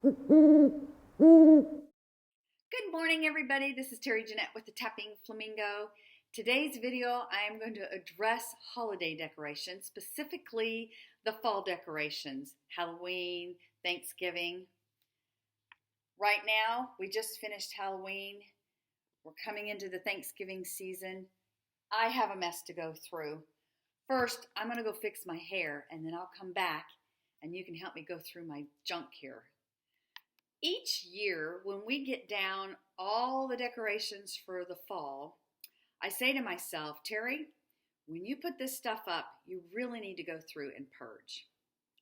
Good morning, everybody. This is Terry Jeanette with the Tapping Flamingo. Today's video, I am going to address holiday decorations, specifically the fall decorations, Halloween, Thanksgiving. Right now, we just finished Halloween. We're coming into the Thanksgiving season. I have a mess to go through. First, I'm going to go fix my hair, and then I'll come back, and you can help me go through my junk here. Each year, when we get down all the decorations for the fall, I say to myself, Terry, when you put this stuff up, you really need to go through and purge.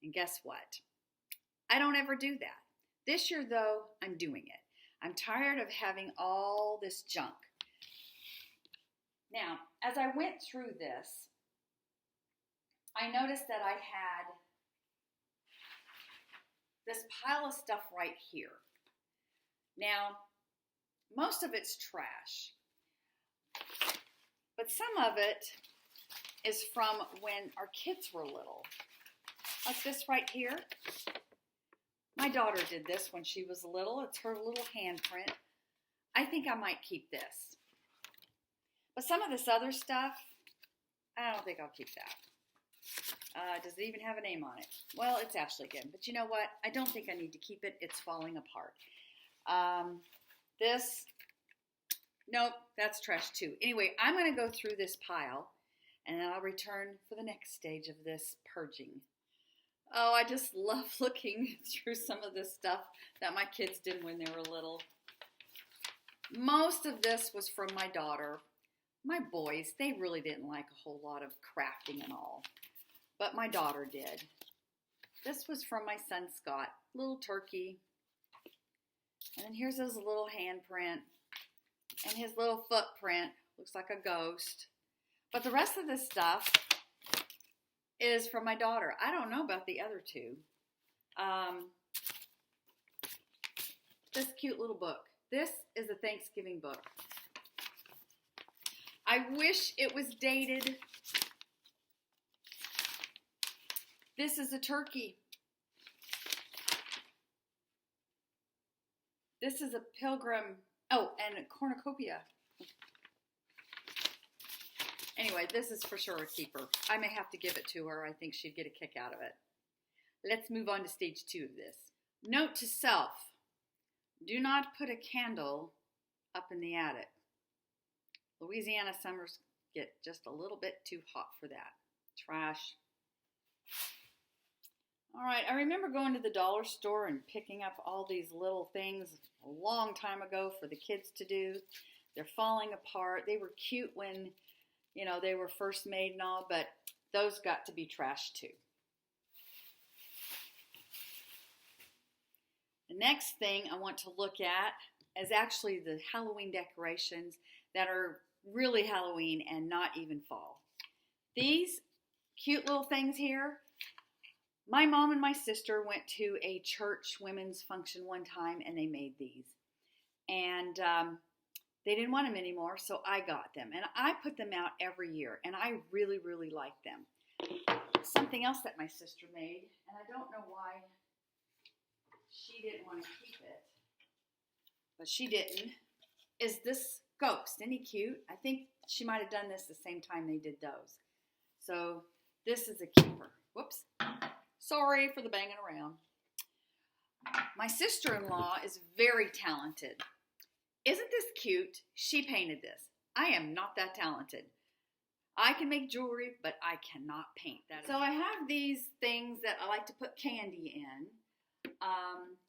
And guess what? I don't ever do that. This year, though, I'm doing it. I'm tired of having all this junk. Now, as I went through this, I noticed that I had this pile of stuff right here. Now, most of it's trash, but some of it is from when our kids were little. Like this right here. My daughter did this when she was little. It's her little handprint. I think I might keep this. But some of this other stuff, I don't think I'll keep that. Does it even have a name on it? Well, it's Ashley again. But you know what? I don't think I need to keep it. It's falling apart. Nope, that's trash too. Anyway, I'm going to go through this pile, and then I'll return for the next stage of this purging. Oh, I just love looking through some of this stuff that my kids did when they were little. Most of this was from my daughter. My boys, they really didn't like a whole lot of crafting and all. But my daughter did. This was from my son Scott, little turkey. And then here's his little handprint and his little footprint. Looks like a ghost. But the rest of this stuff is from my daughter. I don't know about the other two. This cute little book. This is a Thanksgiving book. I wish it was dated. This is a turkey. This is a pilgrim. Oh, and a cornucopia. Anyway, this is for sure a keeper. I may have to give it to her. I think she'd get a kick out of it. Let's move on to stage 2 of this. Note to self. Do not put a candle up in the attic. Louisiana summers get just a little bit too hot for that. Trash. All right, I remember going to the dollar store and picking up all these little things a long time ago for the kids to do. They're falling apart. They were cute when, they were first made and all, but those got to be trash too. The next thing I want to look at is actually the Halloween decorations that are really Halloween and not even fall. These cute little things here, my mom and my sister went to a church women's function one time and they made these. And they didn't want them anymore, so I got them. And I put them out every year, and I really, really like them. Something else that my sister made, and I don't know why she didn't want to keep it, but she didn't, is this ghost. Isn't he cute? I think she might have done this the same time they did those. So this is a keeper. Whoops. Sorry for the banging around. My sister-in-law is very talented. Isn't this cute? She painted this. I am not that talented. I can make jewelry, but I cannot paint that. So I have these things that I like to put candy in,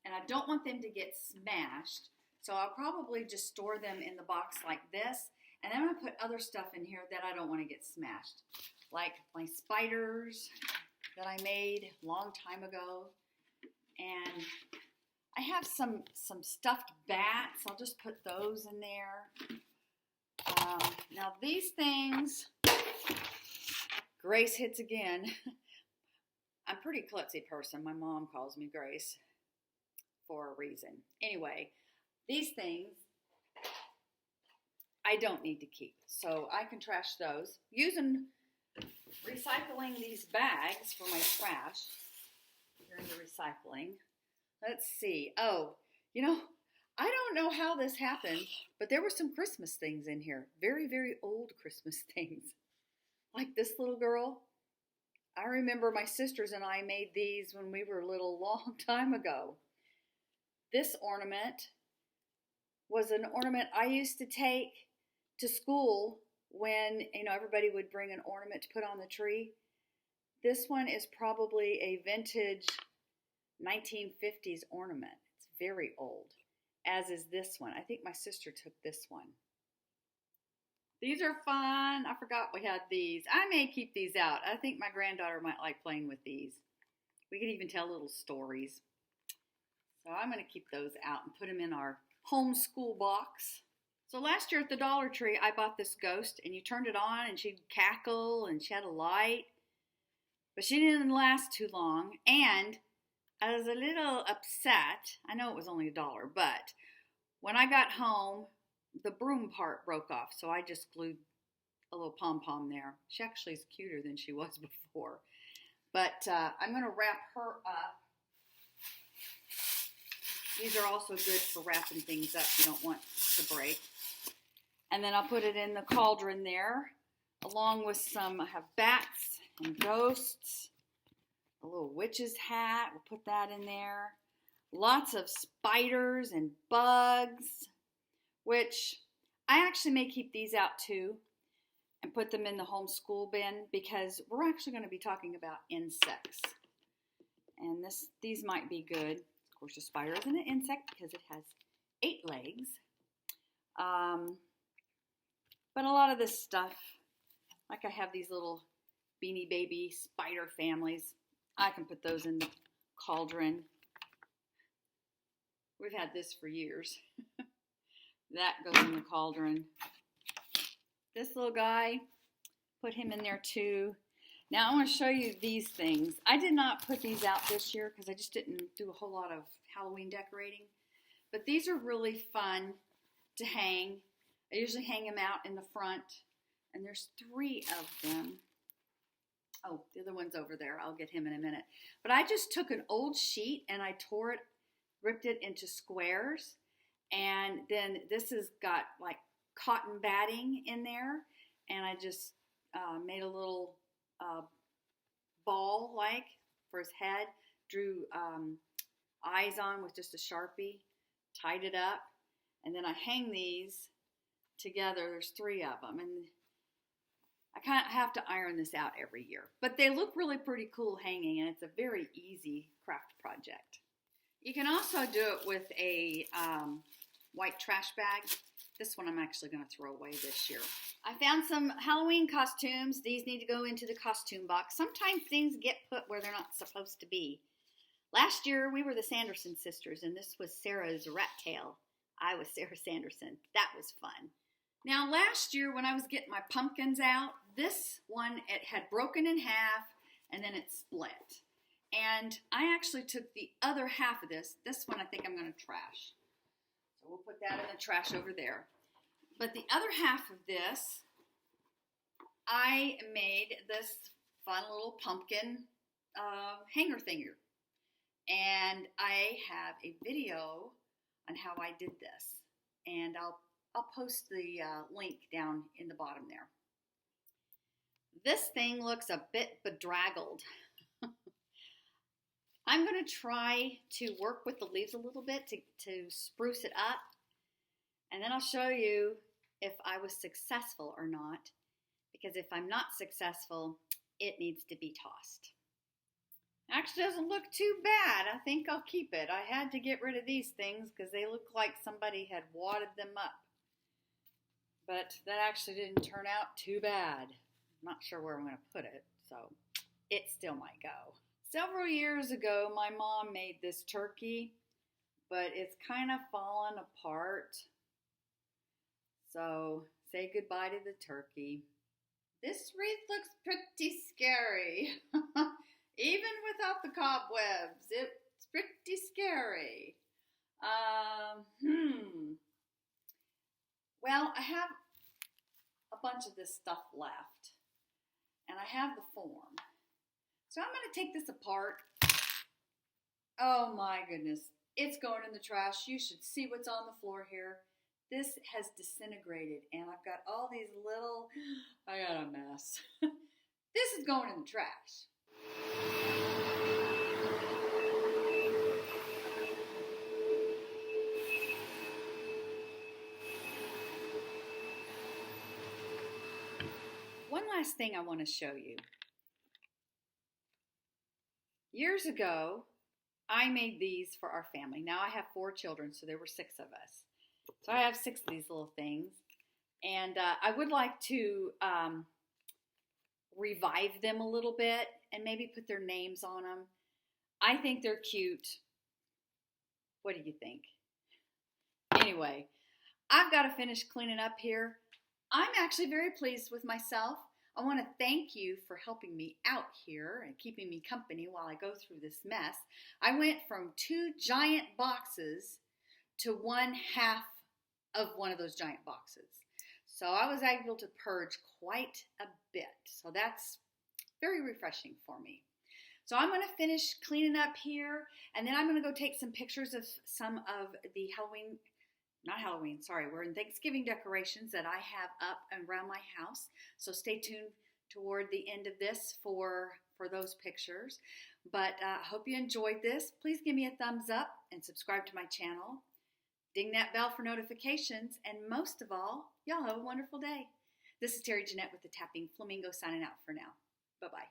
and I don't want them to get smashed. So I'll probably just store them in the box like this, and I'm going to put other stuff in here that I don't want to get smashed, like my spiders that I made a long time ago, and I have some stuffed bats. I'll just put those in there. Now these things, Grace hits again. I'm a pretty klutzy person. My mom calls me Grace for a reason. Anyway, these things I don't need to keep, so I can trash those recycling these bags for my trash. They're into recycling. Let's see. Oh, you know, I don't know how this happened, but there were some Christmas things in here. Very, very old Christmas things. Like this little girl. I remember my sisters and I made these when we were little, long time ago. This ornament was an ornament I used to take to school when, everybody would bring an ornament to put on the tree. This one is probably a vintage 1950s ornament. It's very old, as is this one. I think my sister took this one. These are fun. I forgot we had these. I may keep these out. I think my granddaughter might like playing with these. We could even tell little stories. So I'm going to keep those out and put them in our homeschool box. So last year at the Dollar Tree, I bought this ghost, and you turned it on, and she'd cackle, and she had a light. But she didn't last too long, and I was a little upset. I know it was only $1, but when I got home, the broom part broke off, so I just glued a little pom-pom there. She actually is cuter than she was before. But I'm going to wrap her up. These are also good for wrapping things up you don't want to break. And then I'll put it in the cauldron there, along with some, I have bats and ghosts, a little witch's hat, we'll put that in there. Lots of spiders and bugs, which I actually may keep these out too and put them in the homeschool bin because we're actually going to be talking about insects. And these might be good. Of course, a spider isn't an insect because it has 8 legs. But a lot of this stuff, like I have these little Beanie Baby spider families, I can put those in the cauldron. We've had this for years. That goes in the cauldron. This little guy, put him in there too. Now I want to show you these things. I did not put these out this year because I just didn't do a whole lot of Halloween decorating. But these are really fun to hang. I usually hang them out in the front. And there's 3 of them. Oh, the other one's over there. I'll get him in a minute. But I just took an old sheet and I tore it, ripped it into squares. And then this has got like cotton batting in there. And I just made a little ball like for his head. Drew eyes on with just a Sharpie. Tied it up. And then I hang these together. There's 3 of them. And I kind of have to iron this out every year. But they look really pretty cool hanging, and it's a very easy craft project. You can also do it with a white trash bag. This one I'm actually going to throw away this year. I found some Halloween costumes. These need to go into the costume box. Sometimes things get put where they're not supposed to be. Last year, we were the Sanderson sisters, and this was Sarah's rat tail. I was Sarah Sanderson. That was fun. Now, last year when I was getting my pumpkins out, this one, it had broken in half, and then it split. And I actually took the other half of this. This one I think I'm going to trash. So we'll put that in the trash over there. But the other half of this, I made this fun little pumpkin hanger thinger. And I have a video on how I did this. And I'll post the link down in the bottom there. This thing looks a bit bedraggled. I'm going to try to work with the leaves a little bit to spruce it up. And then I'll show you if I was successful or not. Because if I'm not successful, it needs to be tossed. Actually doesn't look too bad. I think I'll keep it. I had to get rid of these things because they look like somebody had wadded them up. But that actually didn't turn out too bad. I'm not sure where I'm going to put it, so it still might go. Several years ago, my mom made this turkey, but it's kind of fallen apart. So say goodbye to the turkey. This wreath looks pretty scary. Even without the cobwebs, it's pretty scary. Well, I have a bunch of this stuff left, and I have the form. So I'm going to take this apart Oh my goodness. It's going in the trash. You should see what's on the floor here. This has disintegrated and I've got all these little, I got a mess. This is going in the trash. One last thing I want to show you. Years ago, I made these for our family. Now I have 4 children, so there were 6 of us. So I have 6 of these little things. And I would like to revive them a little bit and maybe put their names on them. I think they're cute. What do you think? Anyway, I've got to finish cleaning up here. I'm actually very pleased with myself. I want to thank you for helping me out here and keeping me company while I go through this mess. I went from 2 giant boxes to 1/2 of one of those giant boxes. So I was able to purge quite a bit. So that's very refreshing for me. So I'm going to finish cleaning up here, and then I'm going to go take some pictures of some of the we're in Thanksgiving decorations that I have up around my house. So stay tuned toward the end of this for those pictures. But I hope you enjoyed this. Please give me a thumbs up and subscribe to my channel. Ding that bell for notifications. And most of all, y'all have a wonderful day. This is Terry Jeanette with the Tapping Flamingo signing out for now. Bye-bye.